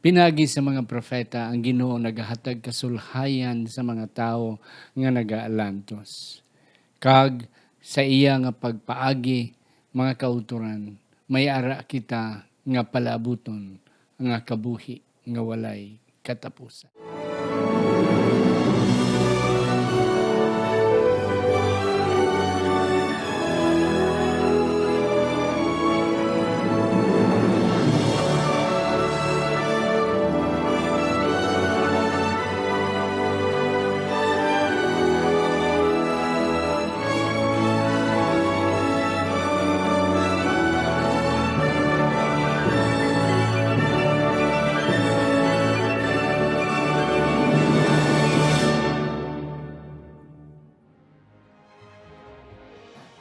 Pinagi sa mga propeta ang Ginoo nagahatag kasulhayan sa mga tawo nga nagaalantos. Kag sa iya nga pagpaagi mga kauturan, may ara kita nga palabuton nga kabuhi nga walay katapusan.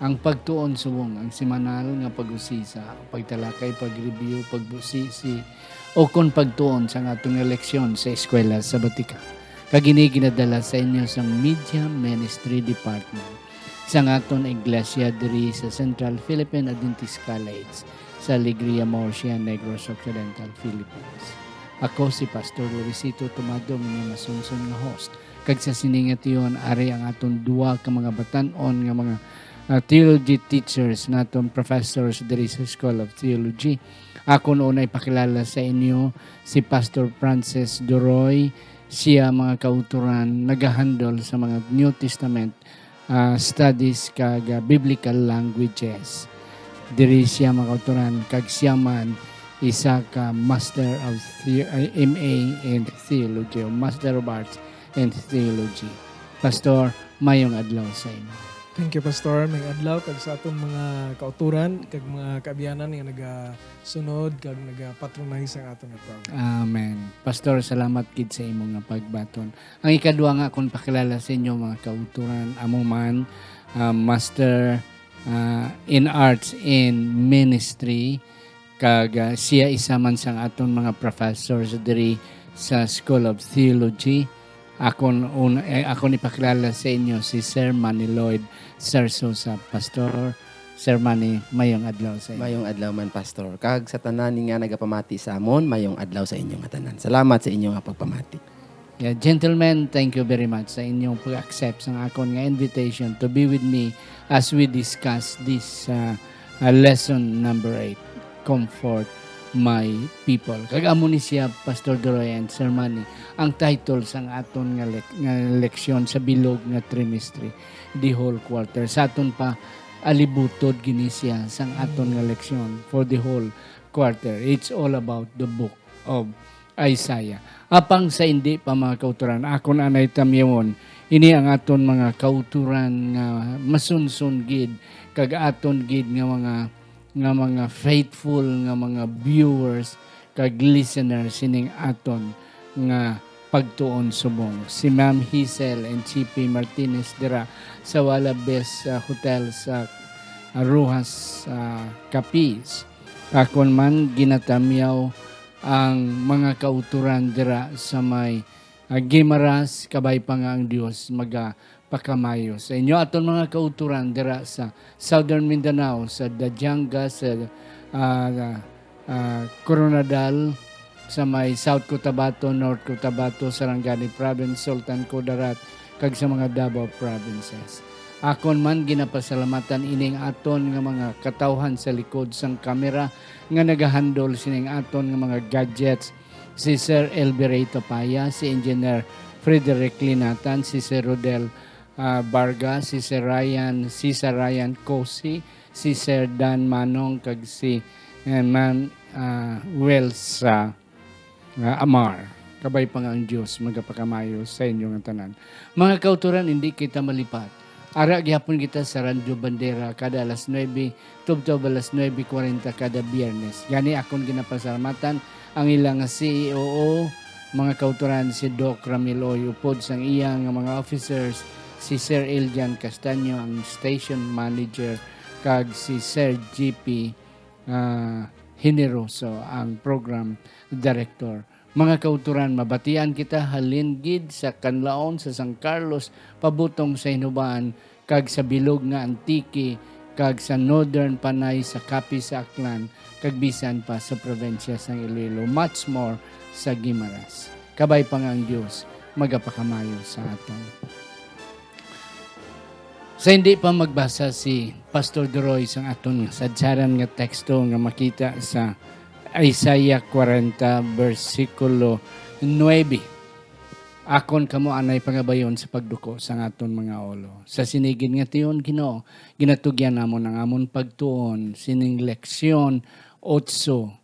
Ang pagtuon subong ang semanal nga pag-usisa, pagtalakay, pag-review, pagbusisi o kon pagtuon sa atong leksyon sa eskwela sa Batika. Kagini ginadala sa inyo sa Media Ministry Department sa aton iglesia diri sa Central Philippine Adventist College sa Alegria Murcia, Negros Occidental, Philippines. Ako si Pastor Luisito Tumadong nga masunson nga host. Kag sa siningation ari ang aton duwa ka mga batan-on nga mga theology teachers naton professors diri sa School of Theology. Ako noon ay pakilala sa inyo si Pastor Francis Duroy. Siya mga kauturan nagahandle sa mga New Testament studies kag biblical languages. Diri siya mga kauturan kag siya man isa ka Master of MA in Theology o Master of Arts in Theology. Pastor, mayong adlaw sa inyo. Thank you, Pastor. May adlaw kag sa atong mga kauturan kag mga kaabianan nga nagasunod kag nagapatronize ang atong program. Amen. Pastor, salamat gid sa imong nga pagbaton. Ang ikaduha nga akong pakilala sa inyo mga kauturan, amo man Master in Arts in Ministry kag siya isa man sang aton mga professors diri sa School of Theology. Ako ipakilala sa inyo si Sir Manny Lloyd Sarsosa. Pastor, Sir Manny, mayong adlaw sa inyo. Mayong adlaw man, Pastor. Kag sa tanan nga nagapamati sa amon, mayong adlaw sa inyong tanan. Salamat sa inyong pagpamati. Yeah, gentlemen, thank you very much sa inyong pag-accept sa akon nga invitation to be with me as we discuss this lesson number 8, Comfort My People. Kag-amo ni siya, Pastor Duroy and Sir Manny, ang title sang aton nga leksyon sa bilog nga trimestre, the whole quarter. Sa aton pa alibutod gini siya sang aton nga leksyon for the whole quarter. It's all about the book of Isaiah. Apang sa hindi pa mga kauturan, akon anay tamyawon, ini ang aton mga kauturan nga masunsun gid kag aton gid nga mga faithful nga mga viewers kag listeners sining aton nga pagtuon subong. Si Ma'am Hazel and CP Martinez dira sa Wala Best Hotel sa Rojas, Capiz. Akon man ginatamyaw ang mga kauturan dira sa may Gimaras, kabay pa nga ang Dios pakamayo sa inyo aton mga kauturan dira sa Southern Mindanao, sa Dajanga, sa Coronadal, sa may South Cotabato, North Cotabato, Sarangani Province, Sultan Kudarat, kag sa mga Davao provinces. Akon man ginapasalamatan ining aton nga mga katawhan sa likod sang kamera nga nagahandle sining aton nga mga gadgets, si Sir Elberito Paya, si Engineer Frederick Linatan, si Sir Rodel Barga, si Sir Ryan Cosi, si Sir Dan Manong, kag si Wells Amar. Kabay pa nga ang Diyos magapakamayo sa inyong tanan. Mga kauturan, hindi kita malipat. Ara gyapon kita sa Radyo Bandera kada alas 9, tubtob alas 9:40 kada Biyernes. Gani akon ginapasalamatan ang ilang CEO, mga kauturan si Doc Ramiloy upod sang iyang mga officers, si Sir Eljan Castaño ang station manager, kag si Sir GP Generoso ang program director. Mga kauturan, mabatian kita halin gid sa Canlaon, sa San Carlos, pabutong sa Hinubaan, kag sa bilog nga Antique, kag sa northern panay sa Capi sa Aklan kag bisan pa sa probinsya sa Iloilo, much more sa Guimaras. Kabay pa nga ang Dios magapakamayo sa aton. Sa hindi pa magbasa si Pastor Duroy sa aton sadsaran nga teksto nga makita sa Isaiah 40 versikulo 9. Akon kamo anay pangabayon sa pagduko sa aton mga ulo. Sa sinigid nga tiyon Ginoo, ginatugyan namon ang amon pagtuon sining leksyon 8.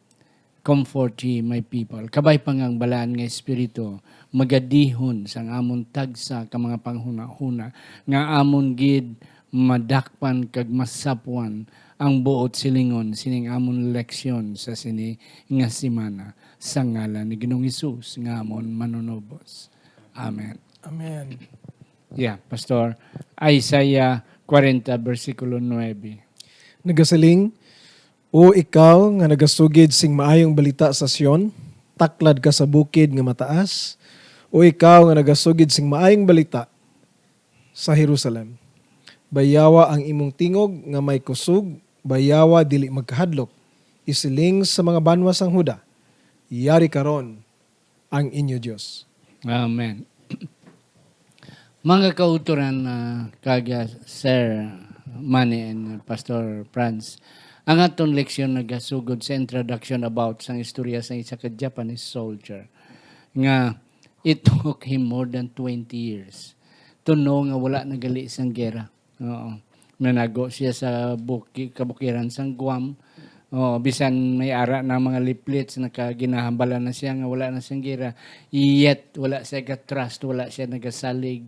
Comfort ye my people. Kabay pa nga ang balaan nga espiritu magadihon sang amon tagsa ka mga panghuna-huna nga amon gid madakpan kag masapuan ang buot silingon sining amon leksyon sa sini nga semana sa ngalan ni Ginoong Hesus nga amon manunobos. Amen. Amen. Yeah, Pastor. Isaiah 40 versikulo 9. Nagasaling, o ikaw nga nagasugid sing maayong balita sa Sion, taklad ka sa bukid nga mataas, o ikaw nga nagasugid sing maayong balita sa Jerusalem. Bayawa ang imong tingog nga may kusog, bayawa dili magkahadlok, isiling sa mga banwa sang Huda, yari karon ang inyo Dios. Amen. Mga kauturan kag Sir Manny and Pastor Franz, ang aton leksyon nagasugod sa introduction about sang istorya sa isa ka Japanese soldier nga it took him more than 20 years to know nga wala nagali sang gera. Oo. Nanago siya sa kabukiran sang Guam. Bisan may ara ng mga leaflets nakaginahambalan na siya nga wala na siyang gera. Yet wala siya ka-trust, wala siya nagasalig.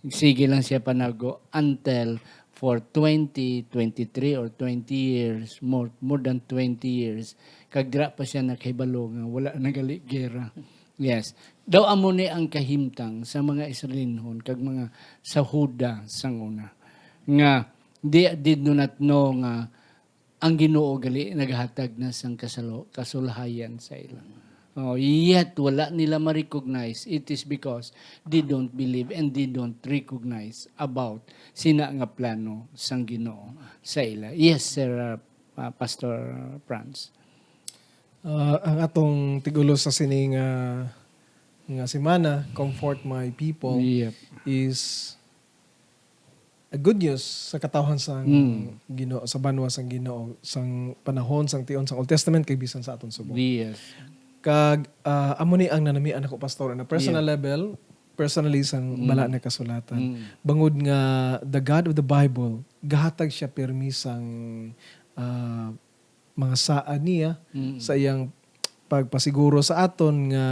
Sige lang siya panago until for 20, 23 or 20 years, more than 20 years, kagdra pa siya nakahibalo nga wala nagali gera. Yes. Daw amo ni ang kahimtang sa mga Israelinhon kag mga sa Huda sang una. Nga they did not know nga ang Ginoo gali naghatag na sang kasulahayan sa ila. Yet wala nila ma-recognize. It is because they don't believe and they don't recognize about sina nga plano sang Ginoo sa ila. Yes, Sir Pastor Franz. Ang atong tigulo sa sining nga semana, Comfort My People, Yep. is a good news sa katawhan sang Ginoo, sa banwa sang Ginoo, sang panahon sang tion sang Old Testament kay bisan sa aton subong. Yes. Kag amo ni ang nanamian ako pastor na personal level, personally sang bala na kasulatan. Bangod nga the God of the Bible gahatag siya permi sang mga saan niya sa iyang pagpasiguro sa aton nga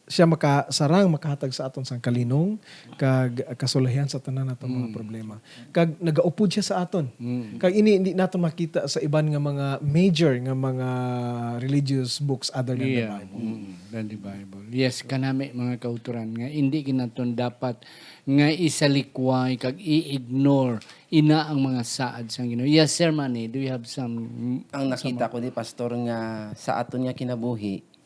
siya makahatag sa aton sang kalinong kag kasulayan sa tanan natong mga problema. Kag nagaupod siya sa aton. Kag hindi naton makita sa iban nga mga major nga mga religious books other than the Bible. Than the Bible. Yes, kanami mga kauturan nga hindi kinaton dapat nga isalikway kag i-ignore ina ang mga saad sang Ginoo. Yes, Sir Manny, do you have some Ang nakita ko ni Pastor nga sa aton nga kinabuhi,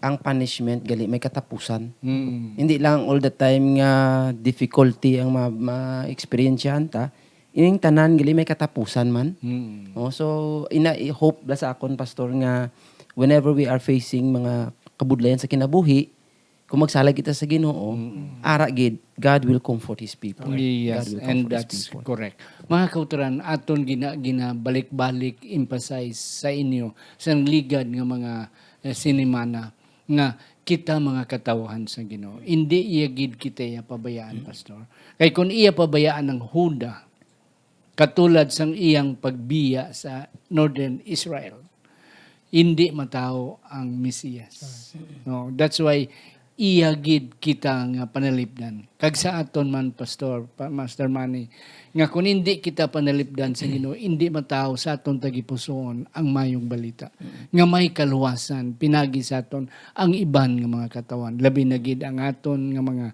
ang punishment gali may katapusan. Hindi lang all the time nga difficulty ang ma-experiencehan ta. Ining tanan gali may katapusan man. So hope la sa akon Pastor nga whenever we are facing mga kabudlayan sa kinabuhi, kung magsalag kita sa Ginoo, ara gid God will comfort His people. Yes, God will and comfort His that's people. correct. Mga kauturan, aton ginabalik-balik emphasize sa inyo sa ligad nga mga sinimana nga kita mga katawhan sa Ginoo. Hindi iya gid kita iya pabayaan, Pastor. Kay kung iya pabayaan ng Huda, katulad sang iyang pagbiya sa Northern Israel, hindi matao ang Mesiyas. No, that's why iya gid kita nga panalipdan. Kag sa aton man Pastor, Master Manny, nga kung hindi kita panalipdan sa Ginoo, hindi matao sa aton tagipusoon ang mayong balita. Nga may kaluwasan pinagi sa aton ang iban nga mga katawan. Labi na gid ang aton nga mga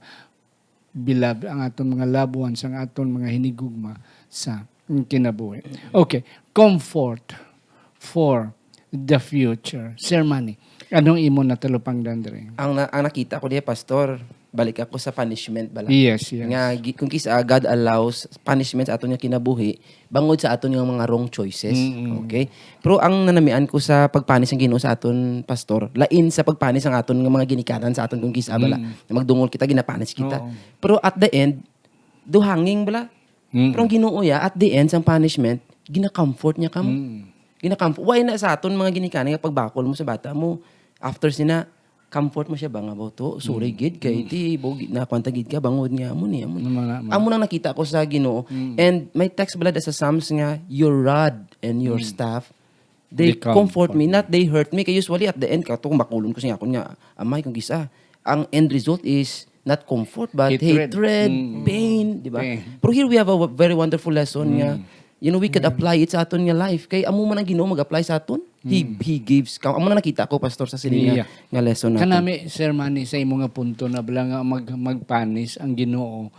bilab, ang aton mga labuan sa aton mga hinigugma sa kinabuhi. Okay, comfort for the future. Sir Manny, anong imo natalupang dandre? Ang nakita ko diya Pastor, balik ako sa punishment bala. Yes, yes. Nga kung kisa God allows punishment sa aton nga kinabuhi bangod sa aton nga mga wrong choices. Okay? Pero ang nanamian ko sa pagpanis ang Ginoo sa aton pastor, lain sa pagpanis ang aton nga mga ginikanan sa aton kung kisa bala. Na magdungol kita ginapanis kita. Oo. Pero at the end duhanging bala. Pero ang Ginoo ya at the end sang punishment gina-comfort niya kamo. Gina-comfort. Why na sa aton mga ginikanan nga pagbakol mo sa bata mo after sina comfort mo siya ba nga ba to? Sorry gid kay ti bogi na kwanta gid ka bangod nga amo ni amo. Amo nang nakita ko sa Ginoo. And may text bala sa Psalms nga your rod and your staff they comfort me, not they hurt me. Kay usually at the end ka to makulon ko siya ako nga amay kung gisa. Ang end result is not comfort but hatred, pain, di ba? Pero here we have a very wonderful lesson nga we could apply it sa aton nga life. Kay amo man ang Ginoo mag-apply sa aton. He gives. Amo na nakita ko pastor sa sini nga lesson natin. Kanami Sir Manny sa imo nga punto na bala nga magpanis ang Ginoo.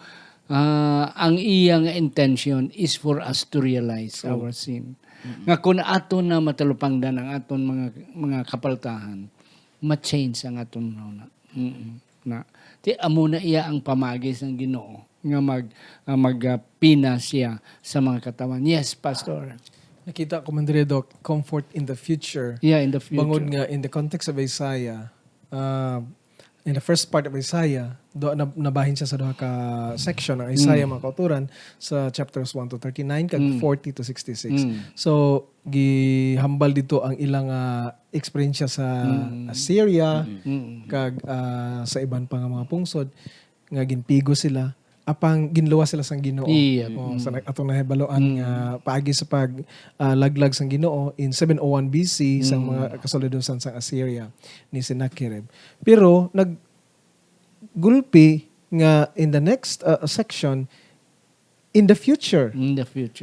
Ang iyang intention is for us to realize our sin. Nga kung aton na matalupangdan ang aton mga kapaltahan, ma-change ang aton na. Ti amo na iya ang pamagis ng Ginoo nga magpina siya sa mga katawan. Yes, pastor. Nakita ko man diri, Doc, comfort in the future. Yeah, in the future. Bangod nga in the context of Isaiah, in the first part of Isaiah, nabahin siya sa duha ka section ng Isaiah mga kauturan sa chapters 1 to 39 kag 40 to 66. So gihambal dito ang ilang experience sa Assyria kag sa iban pa nga mga pungsod nga ginpigo sila apang ginluwa sila sang Ginoo. Sa atong nahibaloan nga paagi sa laglag sang Ginoo in 701 BC sang mga kasolidosan sang Assyria ni Sennacherib. Pero naggulpi nga in the next section in the future.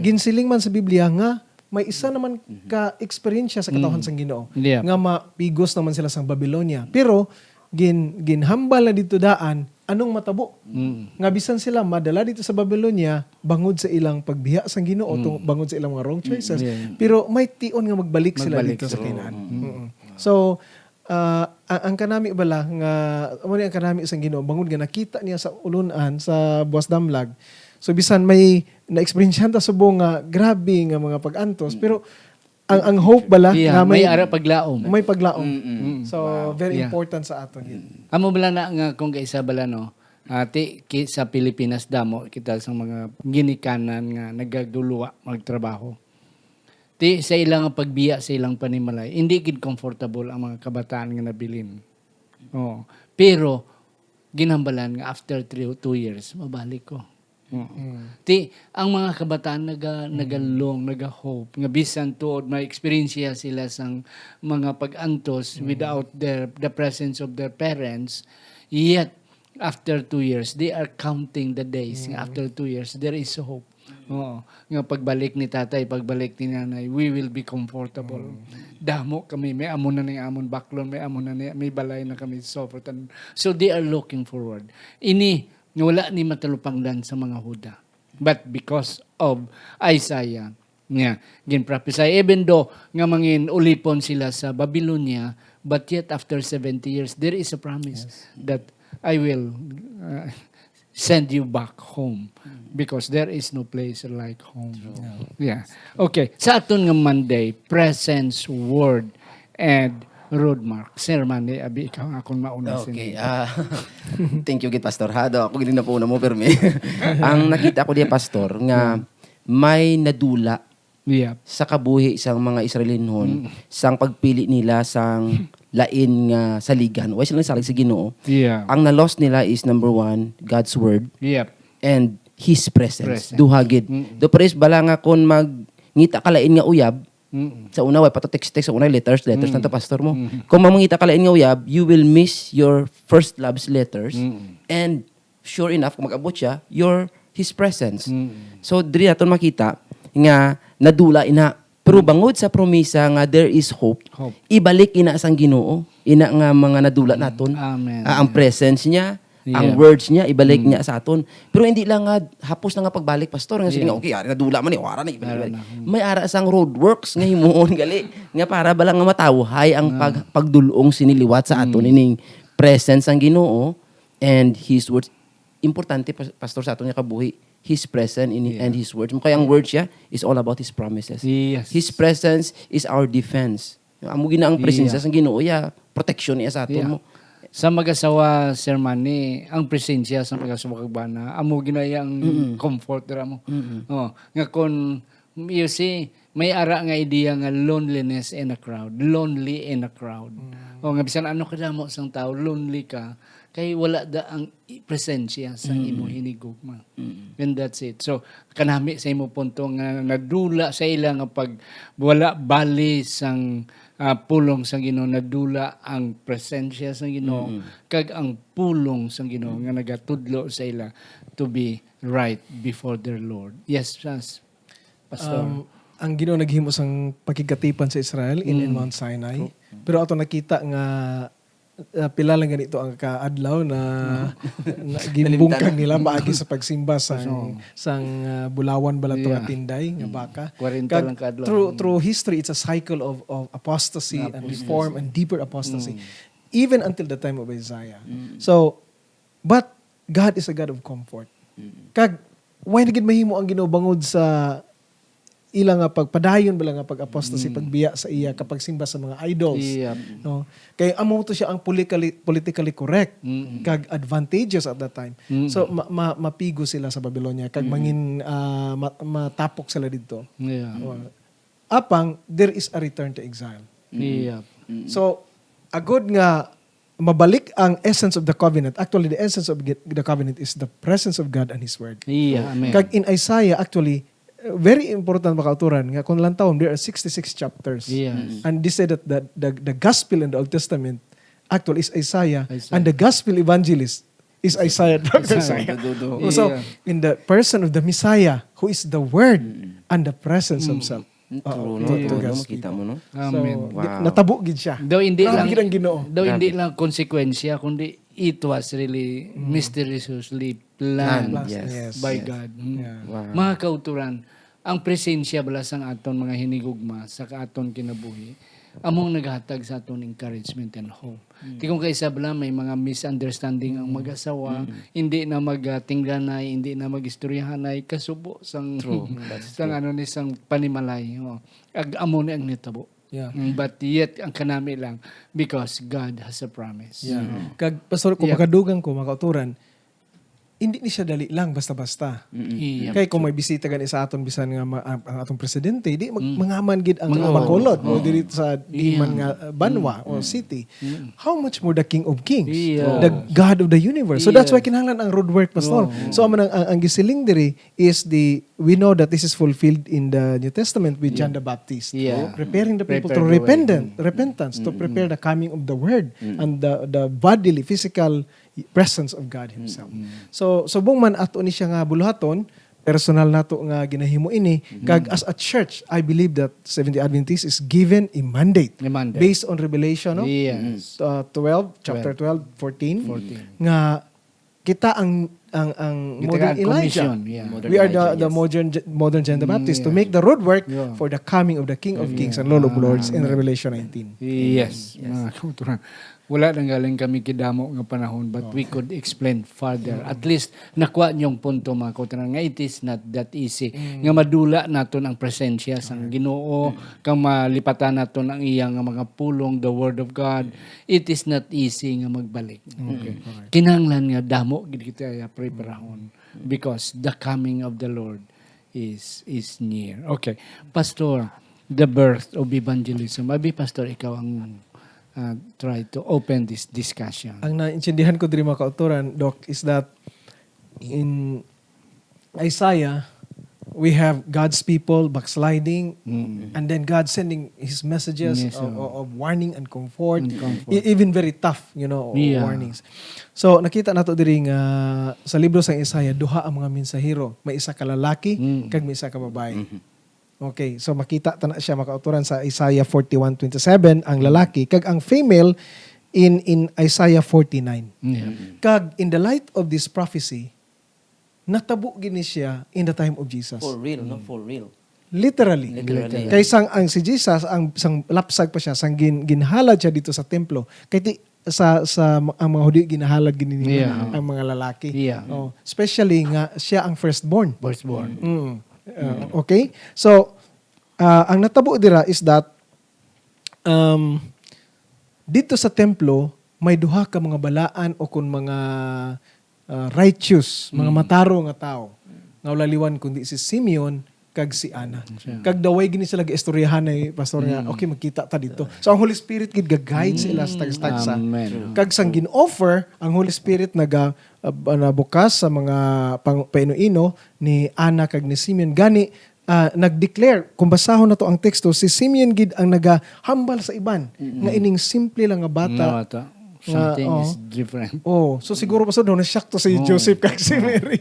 Ginsiling man sa Biblia nga may isa naman ka experience sa katawhan sang Ginoo nga mapigos naman sila sang Babylonia. Pero ginhambal na dito daan anong matabo. Nga bisan sila madala dito sa Babylonia bangod sa ilang pagbiya sang Ginoo bangod sa ilang mga wrong choices. Pero may tion nga magbalik sila dito sa Canaan. So ang kanami bala nga amo ni ang kanami sang Ginoo bangod nga nakita niya sa ulunan sa Buwas Damlag. So bisan may na-experience ta subong nga grabe nga mga pag-antos pero ang hope bala nga may ara paglaom. May paglaom. So very important sa aton yun. Amo bala na nga kung kaisa bala no. Ati sa Pilipinas damo kita sa mga ginikanan nga nagaguluwa magtrabaho. Ti sa ilang pagbiya sa ilang panimalay, hindi gid comfortable ang mga kabataan nga nabilin. Pero ginhambalan nga after 2 years mabalik ko. Ti ang mga kabataan nagalong, naga-hope nga bisan tuod may experience sila sang mga pag-antos without the presence of their parents, yet after 2 years they are counting the days. After 2 years there is hope. Nga pagbalik ni tatay, pagbalik ni nanay, we will be comfortable. Damo kami, may amo na ni amon baklon, may amo na ni, may balay na kami sofotan. So they are looking forward. Ini wala ni matalupangdan sa mga Huda. But because of Isaiah, ginprophesy, even though nga mangin ulipon sila sa Babylonia, but yet after 70 years, there is a promise that I will send you back home because there is no place like home. Yeah. Okay. Sa aton nga Monday, presence, word, and roadmark. Sir Manny, abi ikaw akong mauna. Okay. Thank you, Pastor Hado. Ako gini na po na mo, permi. Ang nakita ko diya, Pastor, nga may nadula sa kabuhi sang mga Israelinon sang pagpili nila sang lain nga saligan. Why sila salig sa Ginoo? Ang na-lost nila is number 1, God's Word. And His presence. Duhagid. Do pares bala nga kung magngita kalain nga uyab, sa una way pato text sa una letters na to pastor mo. Kung mamangita ka lain nga uyab, you will miss your first love's letters and sure enough kung mag-abot siya, his presence. So diri naton makita nga nadula ina pero bangod sa promisa nga there is hope. Ibalik ina sang Ginoo, ina nga mga nadula naton. Ang presence niya, ang words niya ibalik niya sa aton. Pero hindi lang nga hapos na nga pagbalik pastor nga sige okay ari nadula man ni wara na ibalik. May ara sang roadworks nga himuon gali nga para bala nga matawhay ang pagdulong siniliwat sa aton ining presence ang Ginoo and His words. Importante, Pastor, sa aton nga kabuhi, His presence and His words. Kaya ang words siya is all about His promises. Yes. His presence is our defense. Amo gina ang presensya sa Ginoo ya, protection niya sa aton mo. Sa mag-asawa, Sir Manny, ang presensya sa mag-asawa kagbana, amo ginayang comforter mo. Oh, nga kon you see, may ara nga idea nga loneliness in a crowd, lonely in a crowd. O nga bisan ano kada mo sang tao, lonely ka, kay wala da ang presensya sa imo hinigugma. And that's it. So kanami sa imo punto nga nadula sa ila nga pag wala bali sang pulong sa Ginoo, nadula ang presensya sa Ginoo kag ang pulong sa Ginoo nga nagatudlo sa ila to be right before their Lord. Yes, Pastor. Ang Ginoo naghimo sang pakigatipan sa Israel in Mount Sinai. Pero ato nakita nga pila lang ganito ang kaadlaw na ginbungkag nila paagi sa pagsimba sang bulawan bala to atinday nga baka. 40 lang kaadlaw. Through history, it's a cycle of apostasy and reform and deeper apostasy, even until the time of Isaiah. So, but God is a God of comfort. Kag why na gid mahimo ang Ginoo bangod sa ilang nga pagpadayon bala nga pag-apostasy, pagbiya sa iya kapag simba sa mga idols. No? Kaya amo to siya ang politically correct kag advantageous at that time. So mapigo sila sa Babylonia kag mangin matapok sila didto. Apang there is a return to exile. So agod nga mabalik ang essence of the covenant. Actually, the essence of the covenant is the presence of God and His Word. Amen. Kag in Isaiah, actually, very important makauturan nga kung lang taon, there are 66 chapters. Yes. And they say that the gospel in the Old Testament actually is Isaiah. And the gospel evangelist is Isaiah. So, in the person of the Messiah, who is the Word and the presence himself. True, to no? God's Makita mo, no? Amen. So, natabo gid siya. Daw hindi Grabe lang gid ang Ginoo. daw hindi lang konsekwensya kundi it was really mysteriously planned Yes. by God. Wow. Mga kauturan, ang presensya bala sang aton mga hinigugma sa aton kinabuhi among naghatag sa aton encouragement and hope. Di kung kaysa bala may mga misunderstanding ang mag-asawa, hindi na magtingganay, hindi na magistoryahanay, kasubo sang sang ano ni sang panimalay. Ag amo ni ang nitabo. Yeah. But yet, ang kanami lang, because God has a promise. Kag pastor ko makadugang ko makauturan, hindi ni siya dali lang basta-basta. Kay kung may bisita gani sa aton bisan nga ang atong presidente, di mangaman gid ang bakolod o diri sa di man nga banwa o city. How much more the King of Kings, the God of the universe. So that's why kinahanglan ang road work, pastor. So ang gisiling diri is we know that this is fulfilled in the New Testament with John the Baptist, preparing the people to repentance, to prepare the coming of the Word and the bodily, physical presence of God Himself. So subong man ato ni siya nga buluhaton, personal nato nga ginahimo ini, kag as a church, I believe that Seventh-day Adventist is given a mandate based on Revelation, no? 12, chapter 12, 14, nga kita ang modern Elijah. We are the modern John the Baptist to make the road work for the coming of the King of Kings and Lord of Lords in Revelation 19. Yes. Mga kauturan. Wala nang galing kami kidamo nga panahon, but we could explain further. At least nakuha niyong punto, mga kauturan, nga it is not that easy. Nga madula naton ang presensya sang Ginoo, kang malipatan naton ang iyang mga pulong, the Word of God. It is not easy nga magbalik. Okay. Kinahanglan nga damo gid kita preparahon because the coming of the Lord is near. Okay. Pastor, the birth of evangelism. Abi, Pastor, ikaw ang try to open this discussion. Ang naintindihan ko diri mga kauturan, Doc, is that in Isaiah, we have God's people backsliding, and then God sending His messages of warning and comfort, even very tough, warnings. So nakita nato diri nga sa libro sa Isaiah, duha ang mga mensahero, may isa ka lalaki kag may isa ka babae. Okay, so makita na siya makauturan sa Isaiah 41:27 ang lalaki kag ang female in Isaiah 49. Kag in the light of this prophecy, natabo gini siya in the time of Jesus. For real, no? For real. Literally. Kay sang ang si Jesus ang lapsag pa siya sang ginhalad siya dito sa templo. Kay ang mga Hudyo ginahalad gini Yeah. ang mga lalaki. Yeah. Oh, especially nga siya ang firstborn. Firstborn. Okay? So, ang natabo dira is that dito sa templo, may duha ka mga balaan o kung mga righteous, mga mataro nga tao. Nga ulaliwan kundi si Simeon kag si Ana. Kag daway gini sila istoryahan ni pastor nga, okay, magkita ta dito. So ang Holy Spirit gid ga-guide sa ila sa tagsa. Amen. Kag sang gin-offer, ang Holy Spirit nabukas sa mga painuino ni Ana kag ni Simeon gani nag-declare kung basahon na to ang teksto, si Simeon gid ang nagahambal sa iban nga ining simple lang nga bata. No, ito. Something Oo. is different. Oh, so siguro pa na shock to si Joseph kag si Mary.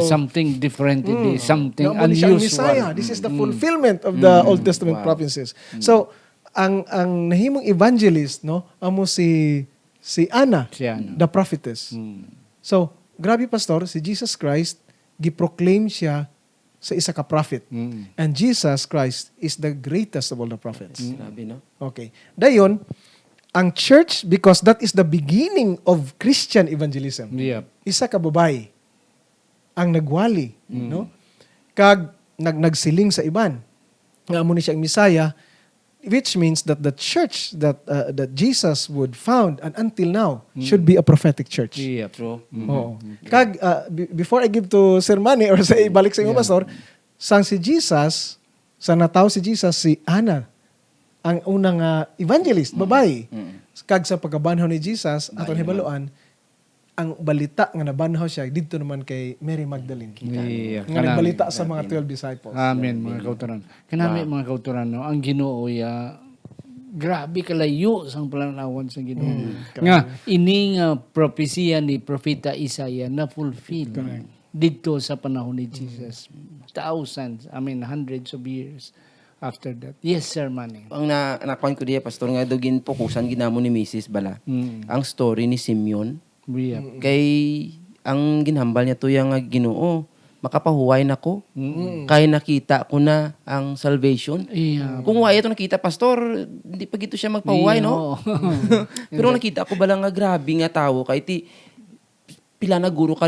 Something different. It is something Nga mo ni siya ang unusual. Messiah. This is the fulfillment of the Old Testament prophecies. So, ang nahimong evangelist, no, amo si Anna, Si Anna. the prophetess. So, grabe pastor, si Jesus Christ giproclaim siya sa isa ka prophet. And Jesus Christ is the greatest of all the prophets. Grabe, no? Okay. Dayon, ang church, because that is the beginning of Christian evangelism. Yep. Isa ka babae ang nagwali, no? Kag nagsiling sa iban. Nga mo ni siya ang Messiah, which means that the church that Jesus would found and until now should be a prophetic church. Yep. True. Oo. Kag before I give to Sir Manny or sa ibalik sa inyo pastor, sang si Jesus, sa nataw si Jesus si Anna ang unang evangelist, babae. Kag sa pagkabanhaw ni Jesus, aton hibaluan, ang balita nga nabanhaw siya dito naman kay Mary Magdalene. Yeah. Nga nagbalita sa mga 12 disciples. Amen, mga kauturan. Kanami, mga kauturan, no? Ang Ginoo, grabe kalayo sang pananawan sa Ginoo. Nga, ining propesya ni Propeta Isaiah na fulfill dito sa panahon ni Jesus. Thousands, hundreds of years after that. Yes, Sir Manny. Ang nakuan ko diya, pastor, nga dugin pokusan ginamo ni Mrs. Bala. Ang story ni Simeon. Yep. Kay ang ginhambal niya to yung Ginoo, makapahuway na ko. Kay nakita ko na ang salvation. Yeah. Kung wala ito nakita, pastor, hindi pa gito siya magpahuway, no? Pero nakita ko bala nga grabe nga tao, kay ti pila na guro ka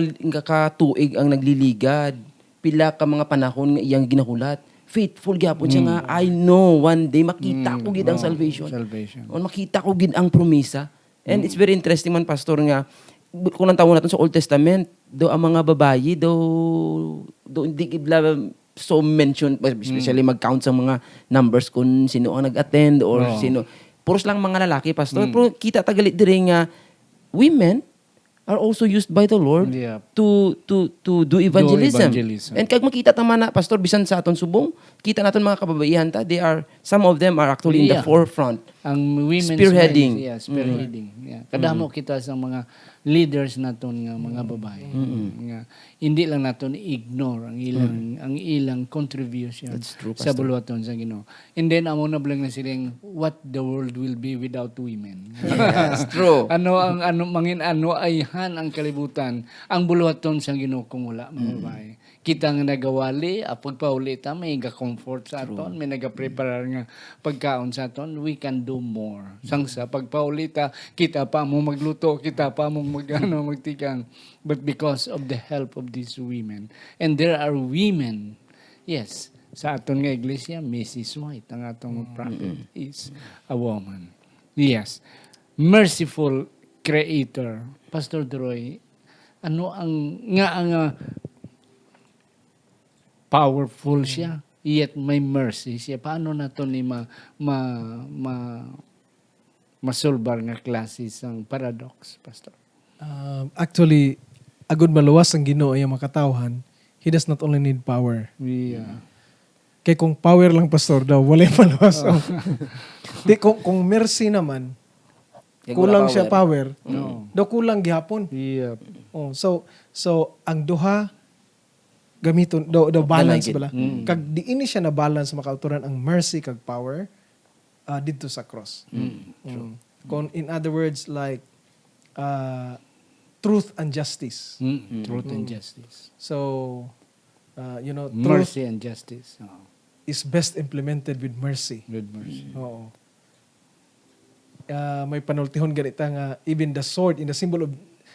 tuig ang nagliligad. Pila ka mga panahon nga iyang ginahulat. Faithful gyapon siya nga, I know one day makita ko gid ang salvation. Salvation. O makita ko gid ang promisa. And it's very interesting man, pastor, nga kung ang tawon natin sa Old Testament, do ang mga babayi, do hindi gibla so mention, especially mag-count sa mga numbers kung sino ang nag-attend or sino. Puros lang mga lalaki, pastor. Pero kita tagalit dire nga women are also used by the Lord Yeah. to do evangelism. evangelism. And kag makita ta man na, pastor, bisan sa aton subong, kita naton mga kababaihan ta, some of them are actually in the Yeah. forefront. Ang women's Spearheading. Yeah, spearheading. Yeah. Kadamo kita sa mga leaders naton nga mga babae. Nga hindi lang naton ignore ang ilang contribution That's true, sa buluhaton sa Ginoo. And then amo na blang na siling what the world will be without women. That's true. ano ay ang kalibutan ang buluhaton sa Ginoo kung wala mga babae. Kita nga nagawali, pagpauli ta may comfort sa aton, may nagaprepare nga pagkaon sa aton, we can do more. Sang sa pagpauli ta, kita pa mo magluto, kita pa mo magtikang. But because of the help of these women, and there are women, yes, sa aton nga iglesia, Mrs. White, ang atong prophet is a woman. Yes. Merciful Creator. Pastor Droy, ano ang powerful siya, yet may mercy siya. Paano na to ni masulbar nga klase sang paradox, Pastor? Actually, agud maluwas ang Ginoo ay makatawhan. He does not only need power. Yeah. Kay kung power lang pastor daw, wala maluwas. Di kung mercy naman, Kaya kulang wala siya power. No. Daw kulang gihapon. Yeah. Oh, so ang duha gamiton do balance bala. Kag diini siya na balance makauturan ang mercy kag power didto sa cross. Kung in other words like truth and justice. Truth and justice. So truth Mercy and justice. is best implemented with mercy. With mercy. Oo. may panultihon ganita nga even the sword in the symbol of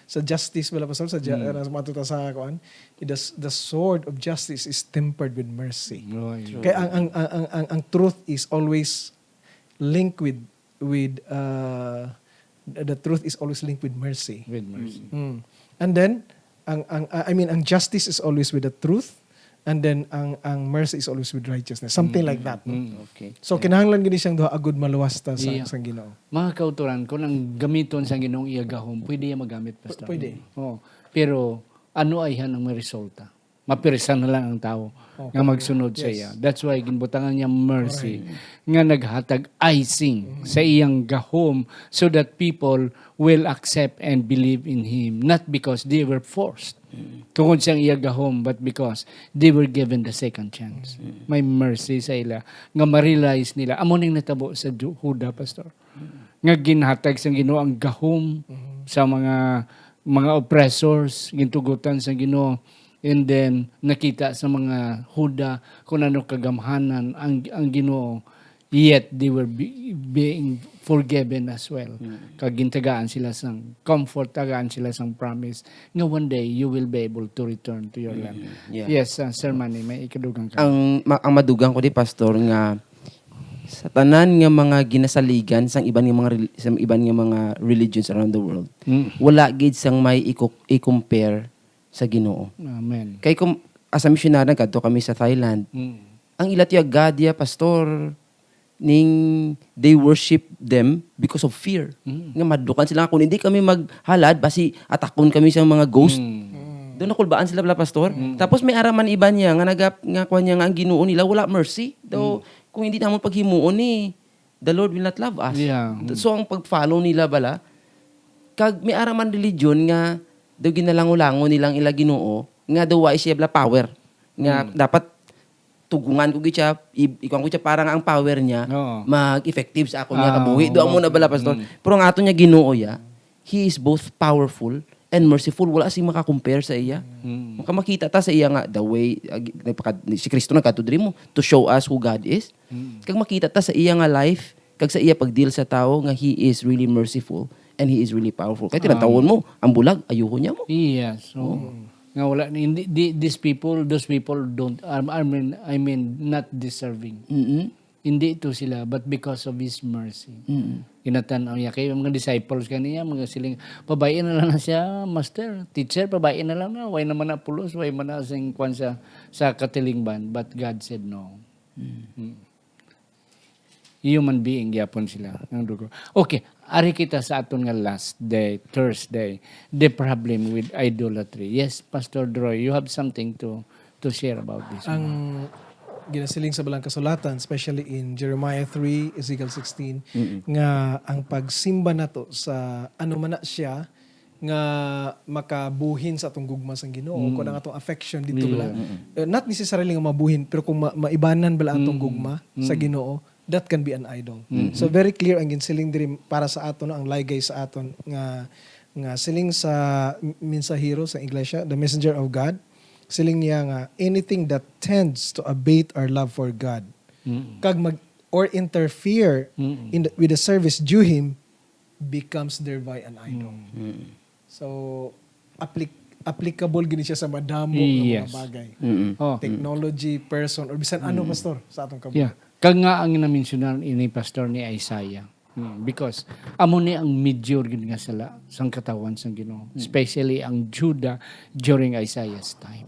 sa justice wala pastor sa matuta sa kuan, the sword of justice is tempered with mercy. Kaya ang truth is always linked with the truth is always linked with mercy. With mercy. And then ang justice is always with the truth, and then ang mercy is always with righteousness. Something like that. No? Okay. So kinahanglan gini siyang duha agud maluwas ta sa Ginoo. Mga kauturan, kung ang gamiton sa Ginoong iyagahom, pwede yan magamit, Pastor. Pwede. Oh. Pero ano ay yan ang may resulta? Mapirisa na lang ang tao nga magsunod sa iya. That's why ginbutangan niya mercy nga naghatag icing sa iyang gahom so that people will accept and believe in Him. Not because they were forced. Tungod siyang iyang gahom, but because they were given the second chance. May mercy sa ila. Nga ma-realize nila. Amo ning natabo sa Huda, Pastor. Nga ginhatag sa Ginoo ang gahom sa mga oppressors, gintugutan sa Ginoo. And then, nakita sa mga Huda kung ano kagamhanan ang Ginoo. Yet, they were being forgiven as well. Kagintagaan sila sang comfort, tagaan sila sang promise. Nga one day, you will be able to return to your land. Yeah. Yes, Sir Manny, may ikadugang ka. Ang madugang ko di pastor nga sa tanan nga mga ginasaligan sang iban nga mga religions around the world. Wala gid sang may i-compare sa Ginoo. Amen. Kay kung as a missionary nagkadto kami sa Thailand, ang ilatya gadia pastor ning they worship them because of fear. Nga madukan sila kung hindi kami maghalad basi atakon kami sa mga ghost. Doon nakulbaan sila pastor. Tapos may araman iba niya nga kuan niya nga ang Ginoo nila wala mercy. Though kung hindi namon paghimuon ni the Lord will not love us. Yeah. So ang pag-follow nila bala kag may araman religion nga daw ginalango-lango nilang ila Ginoo nga daw wa siya bla power nga dapat tugungan ko gid siya ikaw ko siya para nga ang power niya mag-effective sa ako niya kabuhi do amo na bala pastor pero ang ato niya Ginoo ya he is both powerful and merciful wala si maka-compare sa iya makita ta sa iya nga the way si Kristo nagkatudri mo to show us who God is kag makita ta sa iya nga life kag sa iya pagdeal sa tao nga he is really merciful and he is really powerful. Kaya tinatawon mo, ang bulag, ayuho niya mo. Yes. So, nga wala, those people don't, I mean, not deserving. Hindi ito sila, but because of His mercy. Inatanaw niya. Kaya mga disciples kaniya, mga siling, pabayin na lang na siya, master, teacher, pabayin na lang na. Way naman na pulos, way man na sing kwan sa katilingban. But God said no. Human being, yapon sila. Ng dugo. Okay, ari kita sa aton nga last day, Thursday, the problem with idolatry. Yes, Pastor Droy, you have something to share about this. Ang ginasiling sa balang kasulatan, especially in Jeremiah 3, Ezekiel 16, nga ang pagsimba nato sa ano man na siya, nga makabuhin sa atong gugma sang Ginoo kung ang atong affection dito bala. Not necessarily nga mabuhin, pero kung maibanan bala atong gugma sa Ginoo, that can be an idol. So very clear ang ginsiling diri para sa aton ang laygay sa aton nga siling sa mensahero sa iglesia, the messenger of God, siling niya nga anything that tends to abate our love for God kag or interfere with the service due Him becomes thereby an idol. So applicable gini siya sa madamo nga mga bagay. Technology, person or bisan ano pastor sa atong kabuhi. Yeah. Kag nga ang na-mentionan ini pastor ni Isaiah. Because amo ni ang major gid nga sala sang katawan sang Ginoo, especially ang Judah during Isaiah's time.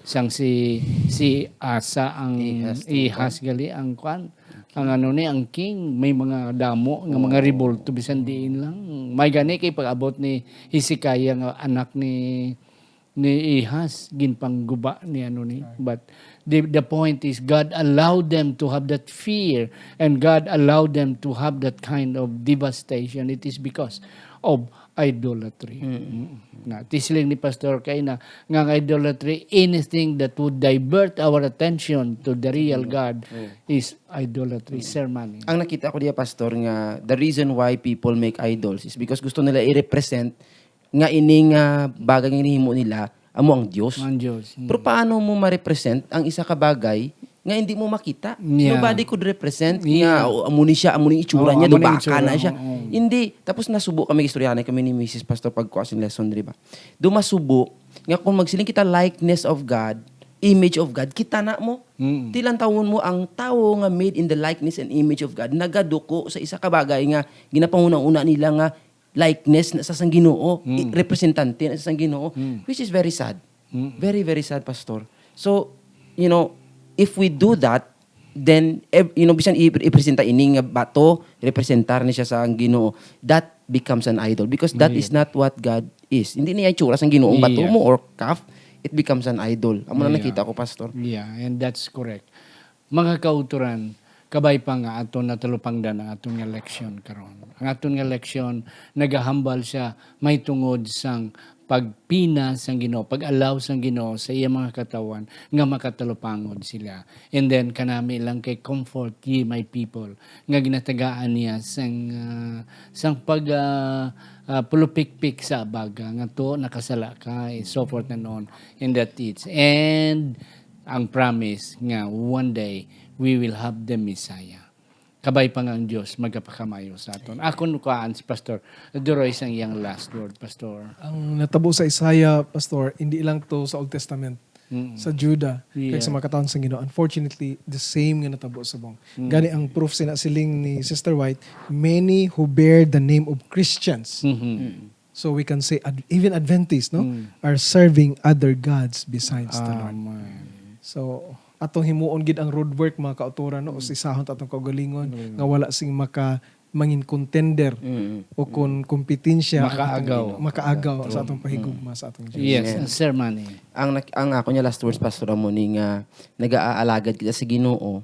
Sang si Asa ang ihas gali ang kwan ang ano ni ang king may mga damo nga mga revolto bisan diin lang may gani kay pag-abot ni Hezekiah nga anak ni Ihas ginpangguba ni ano ni but the point is God allowed them to have that fear and God allowed them to have that kind of devastation. It is because of idolatry. Na tisiling ni pastor kay na nga idolatry, anything that would divert our attention to the real God is idolatry. Sir Manny. Ang nakita ko diya pastor nga the reason why people make idols is because gusto nila i-represent nga ining bagay nga hinihimo nila amo ang Dios. Ang Diyos. Pero paano mo ma-represent ang isa ka bagay nga hindi mo makita. Yeah. Nobody could represent Yeah. nga amo ni siya, amo ni itsura Oo, niya, amo ni dubaka itsura, na siya. oo. Hindi. Tapos nasubo kami istoryahan kami ni Mrs. Pastor pagkuha sin lesson diri ba. Dumasubo nga kung magsiling kita likeness of God, image of God, kita na mo. Tilang tawon mo ang tao nga made in the likeness and image of God, nagaduko sa isa ka bagay nga ginapangunang-una nila nga likeness na sa sang Ginoo, representante na sa sang Ginoo, which is very sad. Very, very sad, Pastor. So, if we do that, then, bisan i-presenta ini nga bato, representar ni siya sa ang Ginoo, that becomes an idol because that is not what God is. Hindi niya itsura sa Ginoong bato mo or calf, it becomes an idol. Amo na nakita ko, Pastor. Yeah, and that's correct. Mga kauturan, kabay pa nga aton natulupangdan ang aton nga leksyon karon. Ang aton nga leksyon nagahambal siya may tungod sang pagpina sang Ginoo, pag-allow sang Ginoo sa iya mga katawan nga makatalupangod sila. And then kanami lang kay comfort ye my people nga ginatagaan niya sang pag pulupikpik sa baga nga to nakasala ka so forth and on in that it's and ang promise nga one day we will have the Messiah. Kabay pa nga ang Diyos magkapakamayo sa aton. Akon kaan si Pastor Duroy sang iyang last word, Pastor. Ang natabo sa Isaiah, Pastor, hindi lang to sa Old Testament, sa Judah, kaya sa mga katawan sa Ginoo. Unfortunately, the same nga natabo sa bong. Gani ang proof siling ni Sister White, many who bear the name of Christians. So we can say, even Adventists, are serving other gods besides the Lord. Amen. So, atong himuon gid ang roadwork mga kauturan no usisahon atong kaugalingon nga wala sing mangin contender o kon kompetensya makaagaw sa atong pahigugma sa atong Diyos. Yes, Sir Manny. Ang ako niya last words, Pastor Ramon, nga nag-aalagad kita sa Ginoo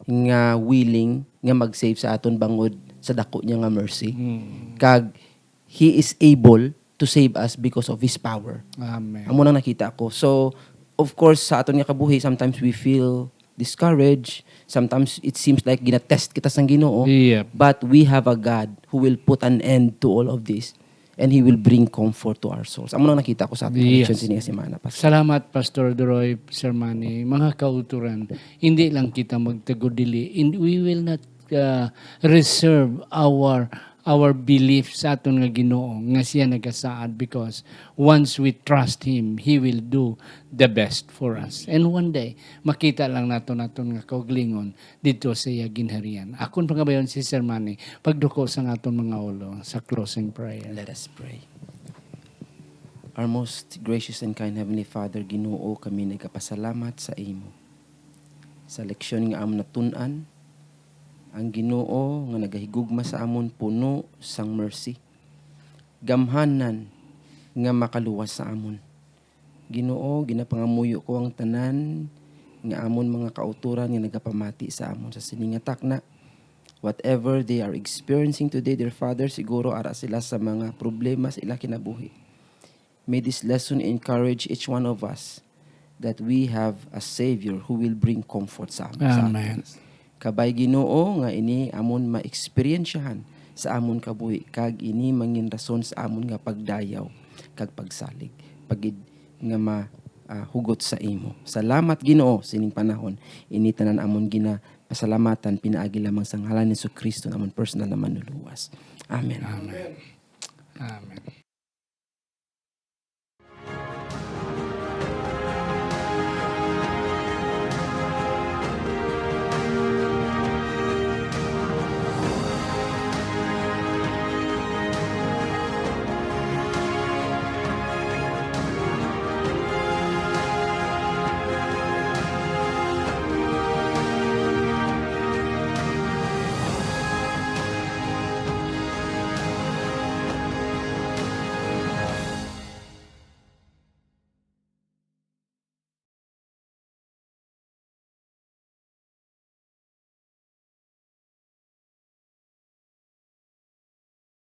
nga willing nga mag-save sa aton bangod sa dako niya nga mercy. Kag He is able to save us because of His power. Amen. Amo nang nakita ko. So, of course, sa aton nga kabuhi, sometimes we feel discouraged. Sometimes it seems like ginatest kita sang Ginoo. Yep. But we have a God who will put an end to all of this and He will bring comfort to our souls. Amo nang nakita ko sa ating Yes. connection sininga semana, Pastor. Salamat, Pastor Duroy, Sir Manny. Mga kauturan, hindi lang kita magtagudili. We will not reserve our belief sa aton nga Ginoo nga siya nagasaad because once we trust Him, He will do the best for us. And one day, makita lang naton nga kauglingon dito sa iya ginharian. Akon pangabayon si Sir Manny, pagduko sa aton mga ulo sa closing prayer. Let us pray. Our most gracious and kind Heavenly Father, Ginoo, kami nagkapasalamat sa imo. Sa leksyon nga amon natun-an, ang Ginoo nga nagahigugma sa amon puno sang mercy. Gamhanan nga makaluwas sa amon. Ginoo, ginapangamuyo ko ang tanan nga amon mga kauturan nga nagapamati sa amon sa siningatak na whatever they are experiencing today, dear Father, siguro ara sila sa mga problema sa ila kinabuhi. May this lesson encourage each one of us that we have a Savior who will bring comfort sa amon. Amen. Kabay Ginoo nga ini amon ma-experiensyahan sa amon kabuhi kag ini mangin rason sa amon nga pagdayaw kag pagsalig pagid nga hugot sa imo. Salamat Ginoo sining panahon ini tanan amon pasalamatan pinaagi lamang sa ngalan ni Jesu Kristo amon personal na manluluwas. Amen. Amen. Amen.